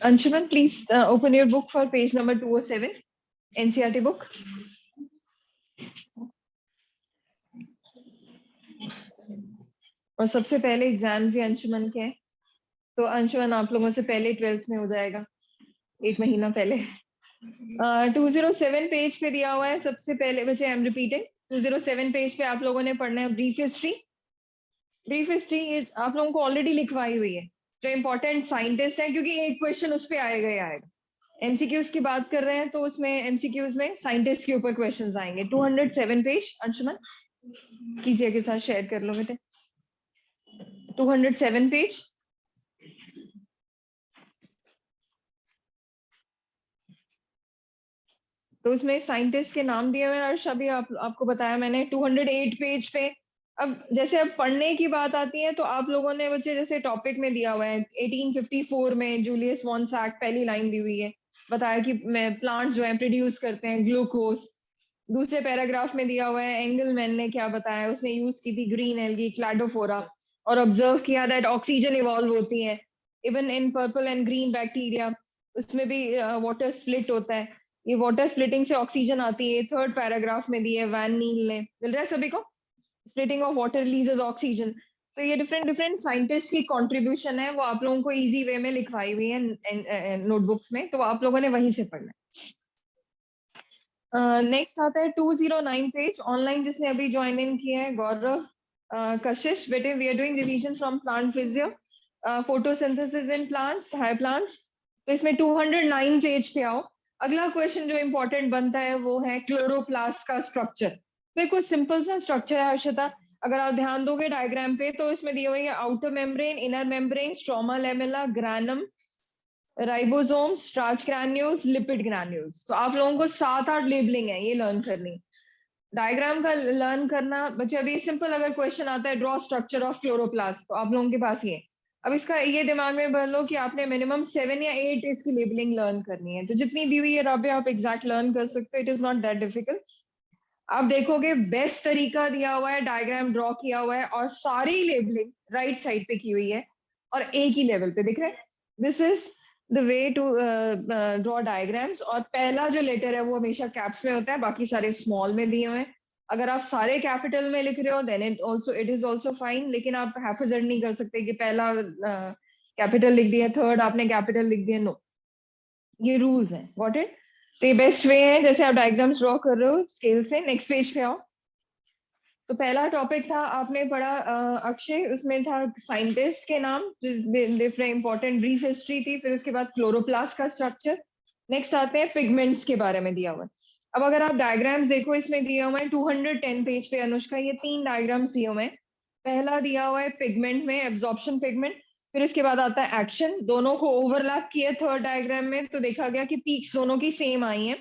Anshuman, please open your book for page number 207, NCERT book. और सबसे पहले exams ही अंशुमन के हैं, तो अंशुमन आप लोगों से पहले 12th में हो जाएगा, एक महीना पहले। 207 पेज पे दिया हुआ है सबसे पहले, बच्चे आई एम रिपीटिंग, 207 पेज पे आप लोगों ने पढ़ना है ब्रीफ हिस्ट्री। ब्रीफ हिस्ट्री आप लोगों को ऑलरेडी लिखवाई हुई है, जो इंपॉर्टेंट साइंटिस्ट है, क्योंकि एक क्वेश्चन उस पर आएगा ही आएगा। एमसीक्यूज की बात कर रहे हैं तो उसमें एमसीक्यूज में साइंटिस्ट के ऊपर क्वेश्चंस आएंगे। 207 पेज अंशुमन किसी के साथ शेयर कर लो बेटे। 207 पेज। तो उसमें साइंटिस्ट के नाम दिए हुए हैं और सभी आपको बताया मैंने। 208 पेज पे अब जैसे अब पढ़ने की बात आती है तो आप लोगों ने बच्चे जैसे टॉपिक में दिया हुआ है 1854 में जूलियस वॉन सैक, पहली लाइन दी हुई है, बताया कि प्लांट्स जो है प्रोड्यूस करते हैं ग्लूकोज। दूसरे पैराग्राफ में दिया हुआ है एंगलमैन ने क्या बताया, उसने यूज की थी ग्रीन एल्गी क्लैडोफोरा और ऑब्जर्व किया दैट ऑक्सीजन इवॉल्व होती है even in purple and green bacteria, उसमें भी वाटर स्प्लिट होता है, ये वाटर स्प्लिटिंग से ऑक्सीजन आती है। थर्ड पैराग्राफ में दी है वैन नील ने, मिल रहा है सभी को, splitting of water releases oxygen. तो ये डिफरेंट डिफरेंट साइंटिस्ट की कंट्रीब्यूशन है, वो आप लोगों को इजी वे में लिखवाई हुई है नोटबुक्स में, तो आप लोगों ने वहीं से पढ़ना है। नेक्स्ट आता है 209 पेज, ऑनलाइन जिसने अभी ज्वाइन इन किया है गौरव कशिश बेटे, we are doing revision from plant physio, photosynthesis in plants, high plants. तो इसमें 209 पेज पे आओ। अगला क्वेश्चन जो इंपॉर्टेंट बनता है वो है क्लोरोप्लास्ट का स्ट्रक्चर। तो कुछ सिंपल सा स्ट्रक्चर है हर्षिता, अगर आप ध्यान दोगे डायग्राम पे तो इसमें दिए हुए हैं outer membrane, inner membrane, stroma lamella, granum, ribosome, starch granules, lipid granules. तो आप लोगों को 7-8 लेबलिंग है ये लर्न करनी। डायग्राम का लर्न करना बच्चे, अभी सिंपल अगर क्वेश्चन आता है ड्रॉ स्ट्रक्चर ऑफ क्लोरोप्लास्ट, तो आप लोगों के पास ये, अब इसका ये दिमाग में भर लो कि आपने मिनिमम 7 या 8 इसकी लेबलिंग लर्न करनी है, तो जितनी दी हुई है राबे आप एग्जैक्ट लर्न कर सकते हो, it is not that difficult. आप देखोगे बेस्ट तरीका दिया हुआ है, डायग्राम ड्रॉ किया हुआ है और सारी लेबलिंग राइट साइड पे की हुई है और एक ही लेवल पे दिख रहा है। This is the way to draw diagrams, और पहला जो लेटर है वो हमेशा कैप्स में होता है, बाकी सारे स्मॉल में दिए हुए हैं। अगर आप सारे कैपिटल में लिख रहे हो then it is also fine, लेकिन आप हैफजर्ड नहीं कर सकते कि पहला कैपिटल लिख दिया, थर्ड आपने कैपिटल लिख दिया, नो, ये रूल्स हैं, गॉट इट। तो ये बेस्ट वे है जैसे आप डायग्राम्स ड्रॉ कर रहे हो स्केल से। नेक्स्ट पेज पे आओ। तो पहला टॉपिक था आपने पढ़ा अक्षय, उसमें था साइंटिस्ट के नाम, डिफरेंट इंपॉर्टेंट ब्रीफ हिस्ट्री थी, फिर उसके बाद क्लोरोप्लास्ट का स्ट्रक्चर। नेक्स्ट आते हैं पिगमेंट्स के बारे में दिया हुआ है। अब अगर आप डायग्राम्स देखो इसमें दिया हुआ है 210 पेज पे अनुष्का, ये 3 डायग्राम्स दिए हुए हैं। पहला दिया हुआ है पिगमेंट में एब्जॉर्प्शन पिगमेंट, फिर उसके बाद आता है एक्शन, दोनों को ओवरलैप किया थर्ड डायग्राम में, तो देखा गया कि पीक्स दोनों की सेम आई है,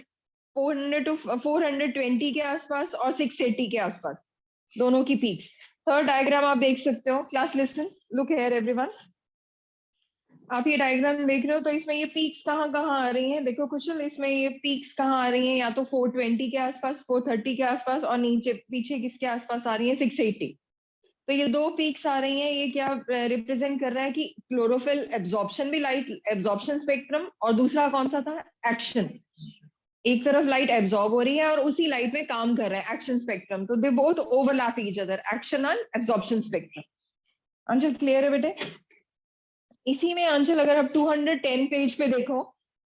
400 to 420 के आसपास और 680 के आसपास दोनों की पीक्स। थर्ड डायग्राम आप देख सकते हो, class listen, look here everyone, आप ये डायग्राम देख रहे हो, तो इसमें ये पीक्स कहाँ कहाँ आ रही हैं, देखो कुशल, इसमें ये पीक्स कहाँ आ रही हैं, या तो 420 के आसपास, 430 के आसपास, और नीचे पीछे किसके आसपास आ रही है, 680। तो ये दो पीक्स आ रही हैं, ये क्या रिप्रेजेंट कर रहा है कि क्लोरोफिल एब्जॉर्प्शन भी, लाइट एब्जॉर्प्शन स्पेक्ट्रम, और दूसरा कौन सा था, एक्शन, एक तरफ लाइट एब्जॉर्ब हो रही है और उसी लाइट में काम कर रहा है एक्शन स्पेक्ट्रम, तो they both overlap each other, action and absorption spectrum. अंशल क्लियर है बेटे? इसी में अंशल अगर आप 210 पेज पे देखो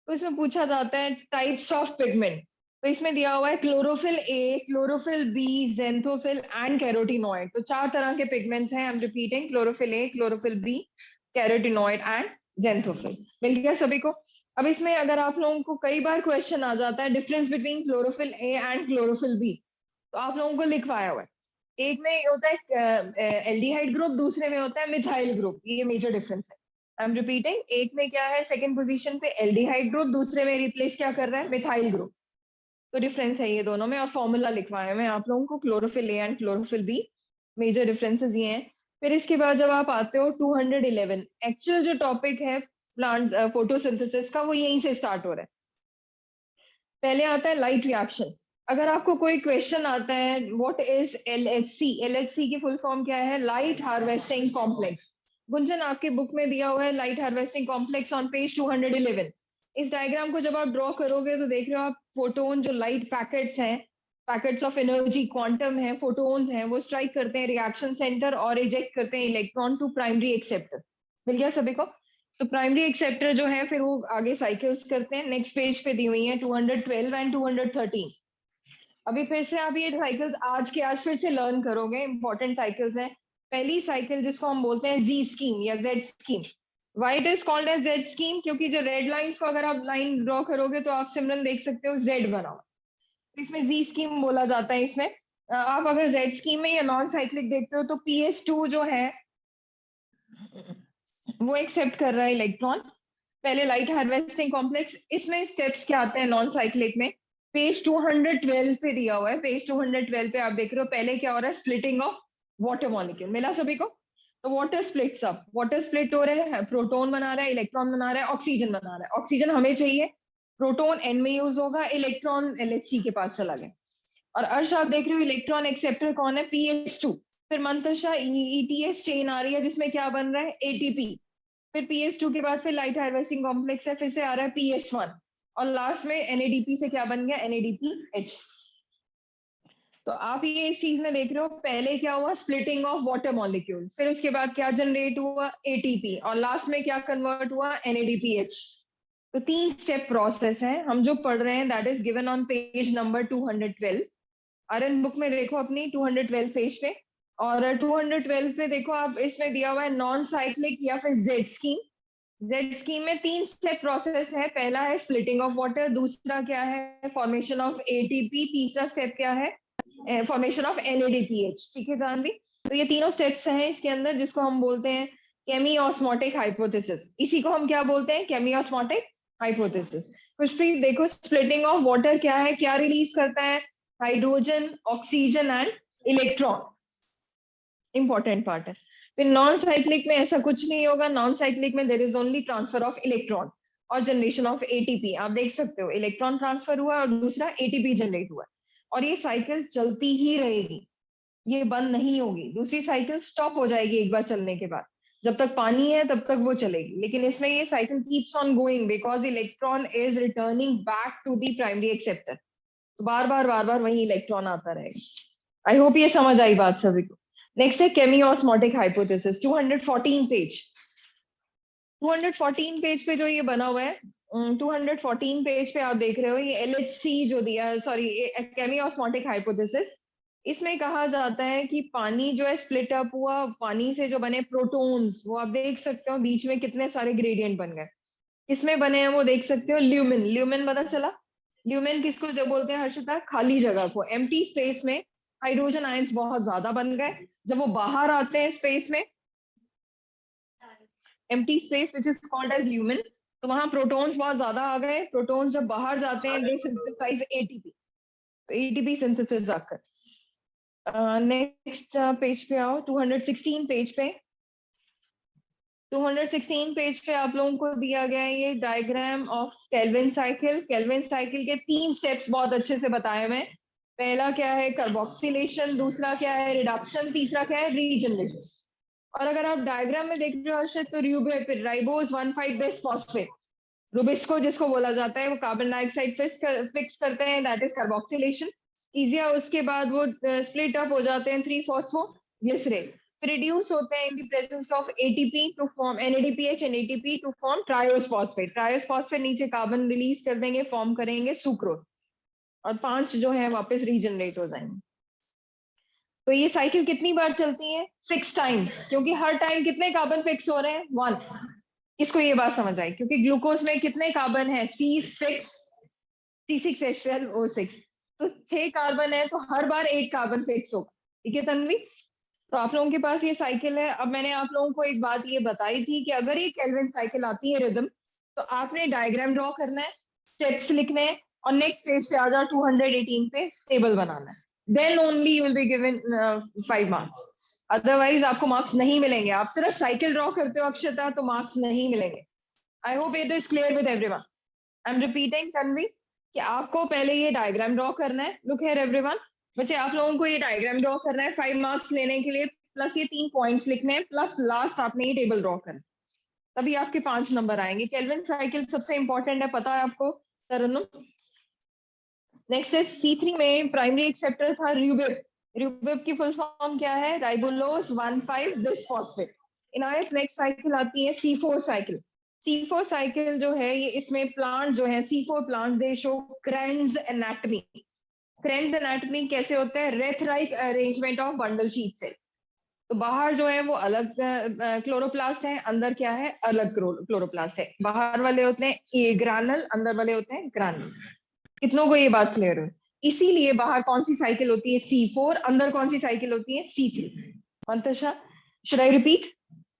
तो इसमें पूछा जाता है टाइप्स ऑफ पिगमेंट, तो इसमें दिया हुआ है chlorophyll a, chlorophyll b, xanthophyll and carotenoid. तो 4 तरह के पिगमेंट्स हैं, I am repeating, chlorophyll a, chlorophyll b, carotenoid and xanthophyll. मिल गया सभी को? अब इसमें अगर आप लोगों को कई बार क्वेश्चन आ जाता है difference between chlorophyll A and chlorophyll B, तो आप लोगों को लिखवाया हुआ है, एक में होता है एल्डिहाइड ग्रुप, दूसरे में होता है मिथाइल ग्रुप, ये मेजर डिफरेंस है। आई एम रिपीटिंग, एक में क्या है सेकंड पोजीशन पे एल्डिहाइड ग्रुप, दूसरे में रिप्लेस क्या कर रहा है, मिथाइल ग्रुप। तो डिफरेंस है ये दोनों में, और फॉर्मूला लिखवाया मैं आप लोगों को, chlorophyll A and chlorophyll B, major differences ये हैं। फिर इसके बाद जब आप आते हो 211, एक्चुअल जो टॉपिक है प्लांट फोटोसिंथेसिस का, वो यहीं से स्टार्ट हो रहा है। पहले आता है लाइट रिएक्शन। अगर आपको कोई क्वेश्चन आता है व्हाट इज LHC, LHC की फुल फॉर्म क्या है, लाइट हार्वेस्टिंग कॉम्प्लेक्स, गुंजन आपके बुक में दिया हुआ है light harvesting complex on page 211। इस डायग्राम को जब आप ड्रॉ करोगे तो देख रहे हो आप फोटोन जो लाइट पैकेट्स हैं, पैकेट्स ऑफ एनर्जी क्वांटम है, फोटोन्स हैं, वो स्ट्राइक करते हैं रिएक्शन सेंटर और इजेक्ट करते हैं इलेक्ट्रॉन टू प्राइमरी एक्सेप्टर। मिल गया सभी को? तो प्राइमरी एक्सेप्टर जो है फिर वो आगे साइकिल्स करते हैं। नेक्स्ट पेज पे दी हुई है 212 एंड 213। अभी फिर से आप ये साइकिल्स आज के आज फिर से लर्न करोगे, इंपॉर्टेंट साइकिल्स हैं। पहली साइकिल जिसको हम बोलते हैं जी स्कीम या Z scheme. Why it is called as Z scheme? क्योंकि जो रेड लाइंस को अगर आप लाइन ड्रॉ करोगे तो आप सिमरन देख सकते हो जेड बना हुआ, इसमें जी स्कीम बोला जाता है। इसमें आप अगर जेड स्कीम में या नॉन साइक्लिक देखते हो तो PS2 जो है वो एक्सेप्ट कर रहा है इलेक्ट्रॉन। पहले लाइट हार्वेस्टिंग कॉम्प्लेक्स, इसमें स्टेप्स क्या आते हैं नॉन साइक्लिक में? पेज 212 पे दिया हुआ है। पेज 212 पे आप देख रहे हो पहले क्या हो रहा है, स्प्लिटिंग ऑफ वाटर मॉलिक्यूल। मिला सभी को? तो water splits up, water split हो रहे हैं, प्रोटॉन बना रहा है, इलेक्ट्रॉन बना रहा है, ऑक्सीजन बना रहा है। ऑक्सीजन हमें चाहिए, प्रोटॉन एंड में यूज होगा, इलेक्ट्रॉन LHC के पास चला गया। और अर्श आप देख रहे हो इलेक्ट्रॉन एक्सेप्टर कौन है? PS2। फिर मंतशा ETS चेन आ रही है जिसमें क्या बन रहा है? ATP। फिर PS2 के बाद फिर लाइट हार्वेस्टिंग कॉम्प्लेक्स है, फिर से आ रहा है PS1 और लास्ट में NADP से क्या बन गया? NADPH। तो आप ये इस चीज में देख रहे हो पहले क्या हुआ? स्प्लिटिंग ऑफ वाटर मॉलिक्यूल, फिर उसके बाद क्या जनरेट हुआ? ATP और लास्ट में क्या कन्वर्ट हुआ? NADPH। तो 3 स्टेप प्रोसेस है हम जो पढ़ रहे हैं, that is given on page number 212। आरएन बुक में देखो अपनी 212 पेज पे, और 212 पे देखो आप, इसमें दिया हुआ है नॉन साइक्लिक या फिर जेड स्कीम। जेड स्कीम में 3 स्टेप प्रोसेस है। पहला है स्प्लिटिंग ऑफ वाटर, दूसरा क्या है? फॉर्मेशन ऑफ ATP, तीसरा स्टेप क्या है? Formation of NADPH। ठीक है जानवी? तो ये तीनों स्टेप्स हैं इसके अंदर, जिसको हम बोलते हैं केमी ऑस्मोटिक हाइपोथेसिस। इसी को हम क्या बोलते हैं? केमी ऑस्मोटिक हाइपोथेसिस। खुशप्रीत देखो स्प्लिटिंग ऑफ वाटर क्या है, क्या रिलीज करता है? Hydrogen, oxygen and electron. Important part है। फिर नॉन साइक्लिक में ऐसा कुछ नहीं होगा। नॉन साइक्लिक में there is only transfer of electron और जनरेशन ऑफ ATP। आप देख सकते हो इलेक्ट्रॉन ट्रांसफर हुआ और दूसरा ATP जनरेट हुआ, और ये साइकिल चलती ही रहेगी, ये बंद नहीं होगी। दूसरी साइकिल स्टॉप हो जाएगी एक बार चलने के बाद, जब तक पानी है तब तक वो चलेगी, लेकिन इसमें ये cycle keeps on going because electron is returning back to the primary acceptor. तो बार बार वही इलेक्ट्रॉन आता रहेगा। आई होप ये समझ आई बात सभी को। नेक्स्ट है केमी ऑस्मोटिक हाइपोथेसिस, 214 पेज। 214 पेज पे जो ये बना हुआ है, 214 पेज पे आप देख रहे हो ये LHC जो दिया, सॉरी केमी ऑस्मोटिक हाइपोथेसिस। इसमें कहा जाता है कि पानी जो है स्प्लिट अप हुआ, पानी से जो बने प्रोटॉन्स, वो आप देख सकते हो बीच में कितने सारे ग्रेडियंट बन गए। किसमें बने हैं वो देख सकते हो, ल्यूमिन। ल्यूमिन पता चला? ल्यूमिन किसको जो बोलते हैं हर्षिता? खाली जगह को, एम्प्टी स्पेस में हाइड्रोजन आयंस बहुत ज्यादा बन गए। जब वो बाहर आते हैं स्पेस में, empty space which is called as lumen, तो वहां प्रोटॉन्स बहुत ज्यादा आ गए। प्रोटॉन्स जब बाहर जाते हैं दे सिंथेसाइज ATP, तो ATP सिंथेसिस आकर। नेक्स्ट पेज पे आओ, 216 पेज पे। 216 पेज पे आप लोगों को दिया गया है ये diagram of Calvin cycle. Calvin cycle के 3 स्टेप्स बहुत अच्छे से बताए हुए। पहला क्या है? कार्बोक्सिलेशन, दूसरा क्या है? रिडक्शन, तीसरा क्या है? रीजनरेशन। और अगर आप डायग्राम में देख रहे हो हर्षित, तो राइबोज 1,5 बेस फॉस्फेट, रुबिस्को जिसको बोला जाता है, वो कार्बन डाइऑक्साइड फिक्स करते हैं, दैट इज कार्बोक्सिलेशन। इजिया उसके बाद वो स्प्लिट अप हो जाते हैं 3-फॉस्फोग्लिसरेट, रिड्यूस होते हैं in the presence of ATP to form NADPH and ATP to form triose phosphate. Triose phosphate नीचे कार्बन रिलीज कर देंगे, फॉर्म करेंगे सुक्रोज, और 5 जो है वापस रीजनरेट हो जाएंगे। तो ये साइकिल कितनी बार चलती है? 6 टाइम्स, क्योंकि हर टाइम कितने कार्बन फिक्स हो रहे हैं? 1। किसको ये बात समझ आई? क्योंकि ग्लूकोज में कितने कार्बन है? C6H12O6, तो 6 कार्बन है, तो हर बार 1 कार्बन फिक्स होगा। ठीक है तन्वी? तो आप लोगों के पास ये साइकिल है। अब मैंने आप लोगों को एक बात ये बताई थी कि अगर ये केल्विन साइकिल आती है रिदम, तो आपने डायग्राम ड्रॉ करना है, स्टेप्स लिखने हैं, और नेक्स्ट पेज पे आ जाओ 218 पे टेबल बनाना है। Then only you will be given 5 marks, otherwise आपको मार्क्स नहीं मिलेंगे। आप सिर्फ साइकिल ड्रॉ करते हो अक्षता, तो मार्क्स नहीं मिलेंगे। I hope it is clear with everyone. I am repeating Tanvi कि आपको पहले ये डायग्राम ड्रॉ करना है। लुक हियर एवरीवन, बच्चे आप लोगों को ये डायग्राम ड्रॉ करना है 5 मार्क्स लेने के लिए। प्लस ये 3 पॉइंट्स लिखने हैं, प्लस लास्ट आपने ये टेबल ड्रॉ करना, तभी आपके 5 नंबर आएंगे। केल्विन साइकिल सबसे इंपॉर्टेंट है, पता है आपको तरन्नुम। नेक्स्ट है C3 में प्राइमरी एक्सेप्टर था र्यूबिप। र्यूबिप की फुल फॉर्म क्या है? राइबोलोज 1,5 डिसफॉस्फेट। इनायत नेक्स्ट साइकिल आती है C4 साइकिल। C4 साइकिल जो है ये, इसमें प्लांट जो है C4 plants they show Kranz anatomy. Kranz anatomy कैसे होता है? Wreathlike arrangement of bundle sheath cell. तो बाहर जो है वो अलग क्लोरोप्लास्ट है, अंदर क्या है? अलग क्लोरोप्लास्ट है। बाहर वाले होते हैं ए ग्रानल, अंदर वाले होते हैं ग्रानल। कितनों को ये बात क्लियर है? इसीलिए बाहर कौन सी साइकिल होती है? C4, अंदर कौन सी साइकिल होती है? C3। Mantasha, should I repeat?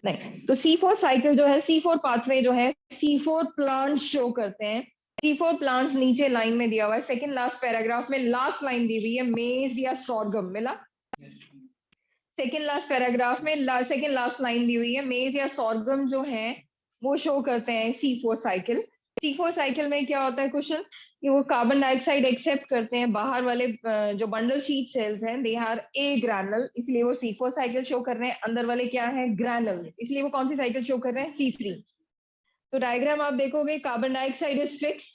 नहीं। तो C4 साइकिल जो है, C4 पाथवे जो है, C4 प्लांट शो करते हैं। C4 प्लांट्स नीचे लाइन में दिया हुआ है, सेकंड लास्ट पैराग्राफ में लास्ट लाइन दी हुई है, मेज या सॉर्गम। मिला? सेकेंड लास्ट पैराग्राफ में सेकेंड लास्ट लाइन दी हुई है, मेज या सॉर्गम जो है वो शो करते हैं C4 साइकिल। C4 साइकिल में क्या होता है क्वेश्चन, कि वो कार्बन डाइऑक्साइड एक्सेप्ट करते हैं। बाहर वाले जो बंडल शीट सेल्स हैं दे आर ए ग्रैनुल, इसलिए वो C4 साइकिल शो कर रहे हैं। अंदर वाले क्या है? ग्रैनुल, इसलिए वो कौन सी साइकिल शो कर रहे हैं? C3। तो डायग्राम आप देखोगे, कार्बन डाइऑक्साइड इज फिक्स,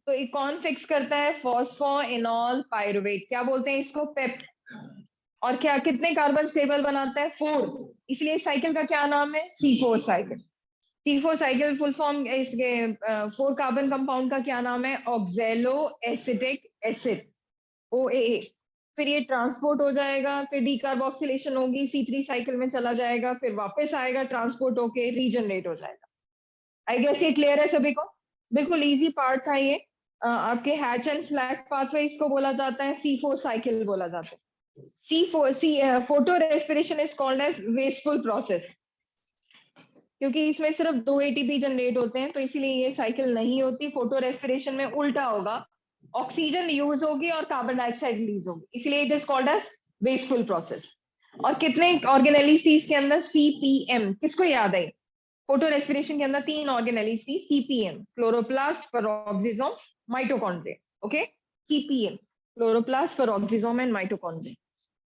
तो ये कौन फिक्स करता है? Phosphoenol pyruvate. क्या बोलते हैं इसको? पेप्ट। और क्या कितने कार्बन स्टेबल बनाता है? 4। इसलिए इस साइकिल का क्या नाम है? C4 cycle. C4 cycle full form इसके 4 कार्बन कंपाउंड का क्या नाम है? Oxalo acetic acid, OAA। फिर ये ट्रांसपोर्ट हो जाएगा, फिर डीकार्बोक्सिलेशन होगी, C3 साइकिल में चला जाएगा, फिर वापस आएगा, ट्रांसपोर्ट होके रीजनरेट हो जाएगा। आई गेस ये क्लियर है सभी को? बिल्कुल इजी पार्ट था ये। आपके हैच एंड स्लैक पाथवे इसको बोला जाता है, C4 साइकिल बोला जाता है। photo respiration is called as wasteful process, क्योंकि इसमें सिर्फ 2 ATP जनरेट होते हैं, तो इसीलिए ये साइकिल नहीं होती। फोटो रेस्पिरेशन में उल्टा होगा, ऑक्सीजन यूज होगी और कार्बन डाइऑक्साइड रिलीज होगी, इसलिए it is called as wasteful process. और कितने ऑर्गेनेलीज थी इसके अंदर? CPM। किसको याद है? फोटो रेस्पिरेशन के अंदर 3 ऑर्गेनेलीज थी, CPM, chloroplast, peroxisome, mitochondria. Okay, CPM, chloroplast, peroxisome and mitochondria.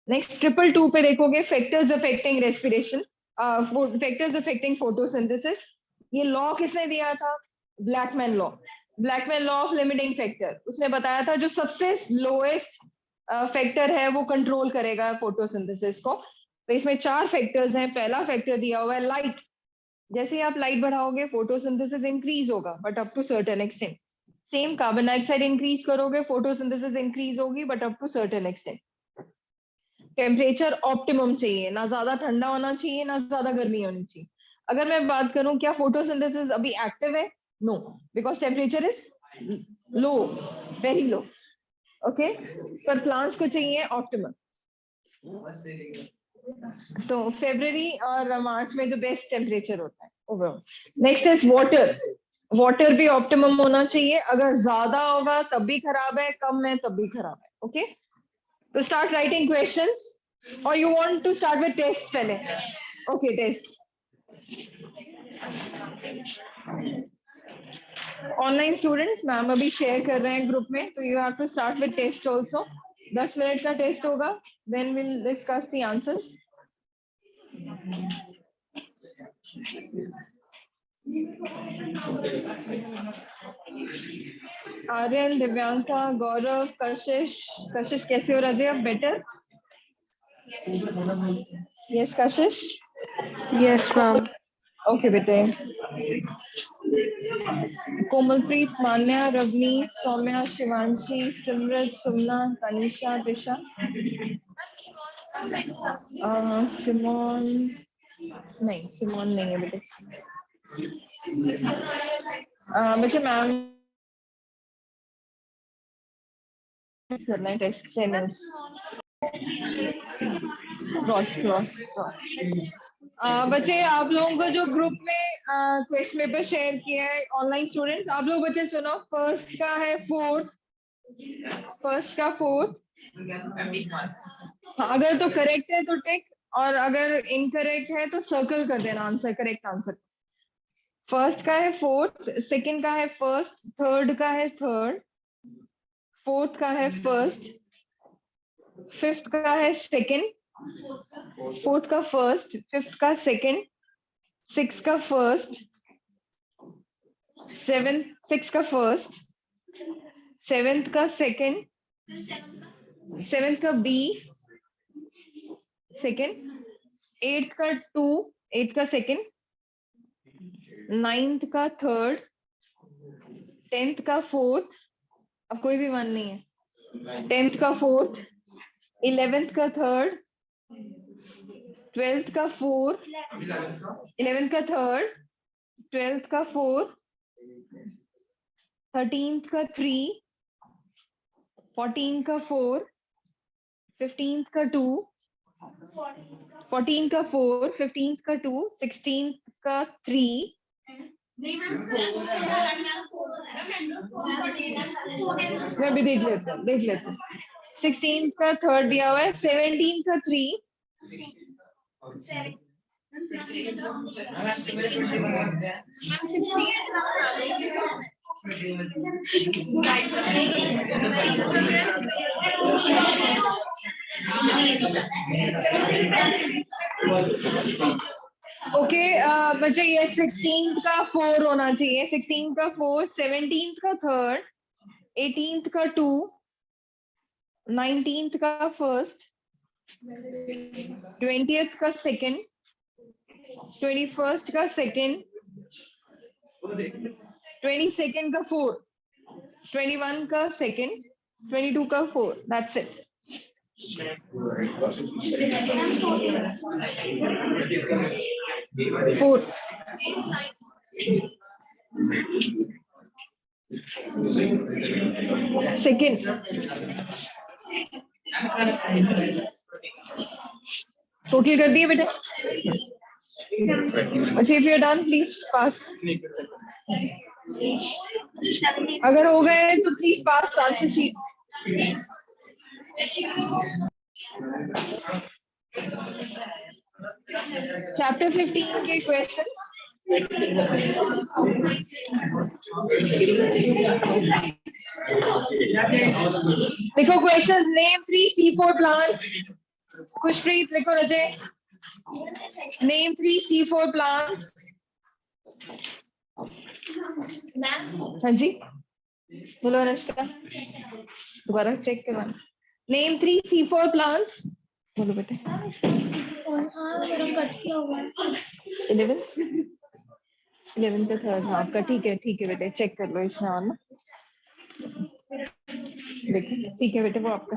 Next 222 पे देखोगे, factors affecting respiration, factors affecting photosynthesis. ये लॉ किसने दिया था? Blackman law. Blackman law of limiting factor, उसने बताया था जो सबसे लोएस्ट फैक्टर है वो कंट्रोल करेगा फोटोसिंथेसिस को। तो इसमें 4 फैक्टर्स हैं। पहला फैक्टर दिया हुआ है लाइट। जैसे ही आप लाइट बढ़ाओगे फोटोसिंथेसिस इंक्रीज होगा, but up to certain extent. Same carbon dioxide increase करोगे, फोटोसिंथेसिस इंक्रीज होगी, but up to certain extent. Temperature optimum चाहिए, ना ज्यादा ठंडा होना चाहिए ना ज्यादा गर्मी होनी चाहिए। अगर मैं बात करूं क्या फोटोसिंथेसिस अभी एक्टिव है? No, because temperature is low, very low. Okay, पर प्लांट्स को चाहिए ऑप्टिमम। तो फरवरी और मार्च में जो बेस्ट टेम्परेचर होता है overall. Next is water. Water भी ऑप्टिमम होना चाहिए, अगर ज्यादा होगा तब भी खराब है, कम है तब भी खराब है। Okay, to start writing questions, or you want to start with test pehle? Okay, test. Online students ma'am अभी शेयर कर रहे हैं ग्रुप में, तो you have to start with test also. 10 minute का टेस्ट होगा, then we'll discuss the answers. Aryan, Divyanka, Gaurav, Kashish कैसे हो रजे? अब better? Yes Kashish? Yes ma'am. Okay बेटे। कोमलप्रीत, मान्या, रवनीत, सौम्या, शिवांशी, सिमरत, सुमना, तनिषा, दिशा, सिमोन नहीं, सिमोन नहीं है बेटे। बच्चे मैम करना है टेस्ट 10 मिनट्स। बच्चे आप लोगों को जो ग्रुप में क्वेश्चन पेपर शेयर किया है ऑनलाइन स्टूडेंट्स, आप लोग बच्चे सुनो। फर्स्ट का है 4th, फर्स्ट का 4th। अगर तो करेक्ट है तो टिक, और अगर इनकरेक्ट है तो सर्कल कर देना आंसर, करेक्ट आंसर। फर्स्ट का है 4th, सेकंड का है फर्स्ट, थर्ड का है थर्ड, फोर्थ का है फर्स्ट, फिफ्थ का है सेकंड, फोर्थ का फर्स्ट, फिफ्थ का सेकंड, सिक्स का फर्स्ट, सिक्स का फर्स्ट, सेवेंथ का सेकंड, सेवेंथ का बी सेकंड, एट्थ का टू, एट्थ का सेकंड, नाइन्थ का थर्ड, टेंथ का फोर्थ, अब कोई भी वन नहीं है, टेंथ का फोर्थ, इलेवेंथ का थर्ड, ट्वेल्थ का फोर्थ, इलेवेंथ का थर्ड, ट्वेल्थ का फोर्थ, थर्टींथ का थ्री, फोर्टीन का फोर, फिफ्टींथ का टू, फोर्टीन का फोर, फिफ्टींथ का टू, सिक्सटीन का थ्री, मैं भी देख लेता हूँ, सिक्सटीन का थर्ड दिया हुआ है, सेवनटीन का थ्री, ओके मुझे ये 16 का फोर होना चाहिए, 16 का फोर, 17 का थर्ड, 18 का टू, 19 का फर्स्ट, 20th का सेकंड, 21st का सेकंड, 22nd का फोर, 21 का सेकंड, 22 का four, that's it. Fourth. Second. Total कर दिए बेटा. अच्छा, if you're done, please pass. अगर हो गए तो please pass answer sheet. Chapter 15 के क्वेश्चंस. देखो questions. Name 3 C4 plants. Khushpreet लिखो. Rajay, name 3 C4 plants. हाँ जी बोलो अनुष्का, दोबारा चेक करवाना. Name 3 C4 plants. बोलो बेटे. 11 का थर्ड हाफ का. ठीक है बेटे, चेक कर लो इसमें. और ना देखो, ठीक है बेटे, वो आपका.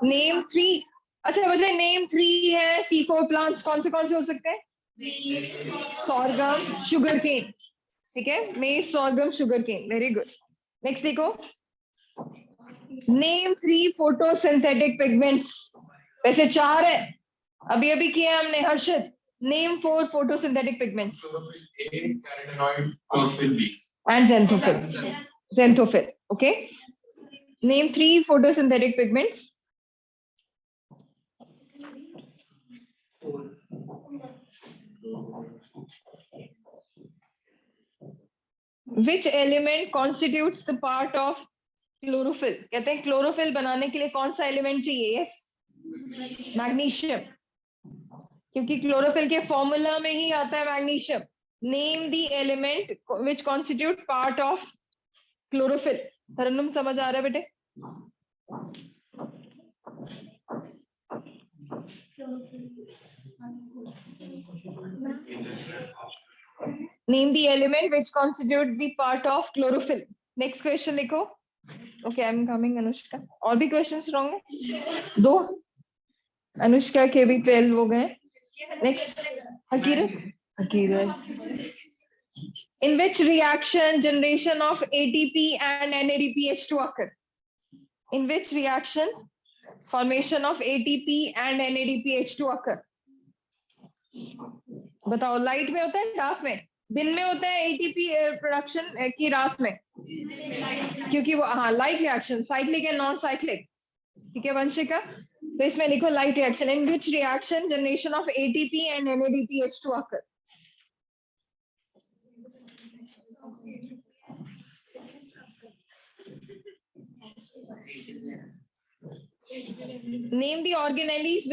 नेम 3. अच्छा बच्चे, नेम 3 है C4 प्लांट्स. कौन से हो सकते हैं? Sorghum, sugar cane. ठीक है, maize, sorghum, sugar cane. Very good. Next देखो. Name 3 photosynthetic pigments. वैसे 4 है, अभी अभी किया हमने. Harshit, name 4 photosynthetic pigments. And xanthophyll. Okay, name 3 photosynthetic pigments. Which element constitutes the part of chlorophyll? कहते हैं क्लोरोफिल बनाने के लिए कौन सा एलिमेंट चाहिए? Yes, magnesium. क्योंकि क्लोरोफिल के फॉर्मूला में ही आता है magnesium. Name the element which constitute part of chlorophyll. Tarannum समझ आ रहा है बेटे? Name the element which constitute the part of chlorophyll. Next question लिखो. Okay, I'm coming Anushka. और भी questions wrong है? 2. अनुष्का के भी 12 हो गए. Next, Hakirat. In which reaction generation of ATP and NADPH2 occur? In which reaction formation of ATP and NADPH2 occur? बताओ. Light में होता है, डार्क में? दिन में होता है एटीपी प्रोडक्शन की रात में? क्योंकि वो हाँ light reaction, cyclic and non cyclic. ठीक है वंशिका, तो इसमें लिखो light reaction. In which reaction generation of ATP and NADPH2 occur? Name the organelles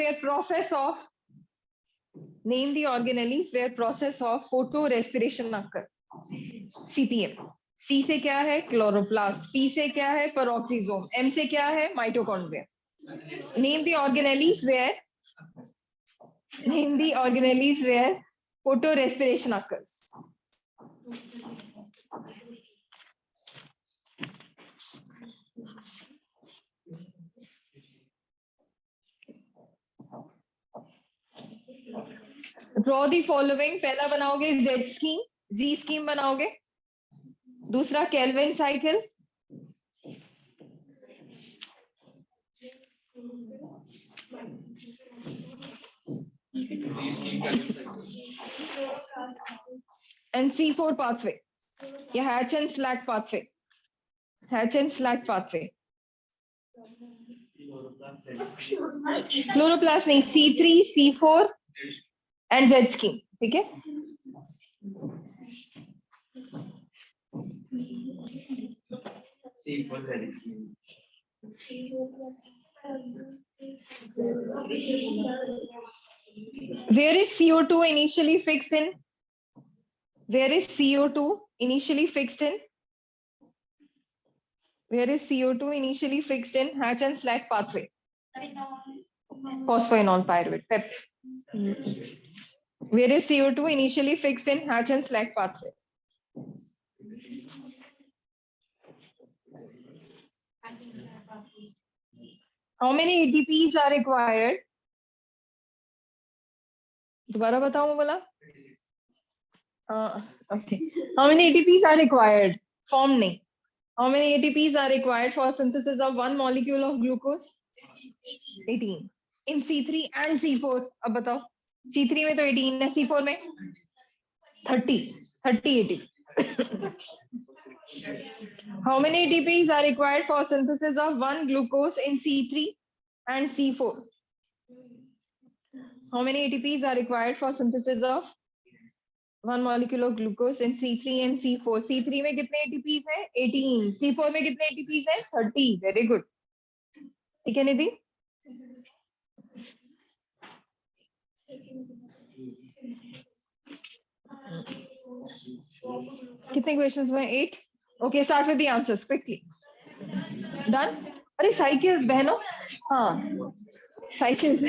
where process of photorespiration occur. CPM. C से क्या है क्लोरोप्लास्ट, P से क्या है peroxisome, M से क्या है mitochondria. Name the organelles where photorespiration occurs. Draw the following. पहला बनाओगे Z scheme, Z scheme बनाओगे. दूसरा Kelvin cycle. And C4 pathway. या Hatch and Slack pathway. Chloroplast नहीं, C3, C4 and Z scheme. ठीक है? Where is CO2 initially fixed in? Where is CO2 initially fixed in? Hatch and Slack pathway. Phosphoenol pyruvate, PEP. Where is CO2 initially fixed in Hatch and Slack pathway? How many ATPs are required? दोबारा बताऊं बोला? Okay. How many ATPs are required? Form नहीं. How many ATPs are required for synthesis of one molecule of glucose? 18. In C3 and C4. अब बताओ. C3 में तो 18 है, C4 में 30 ATP. How many ATPs are required for synthesis of one glucose in C3 and C4? How many ATPs are required for synthesis of one molecule of glucose in C3 and C4? C3 में कितने ATPs हैं? 18. C4 में कितने ATPs हैं? 30. Very good. ठीक है निधि? कितने questions में? 8. Okay, start with the answers quickly. Done? अरे cycles बहनों, हाँ cycles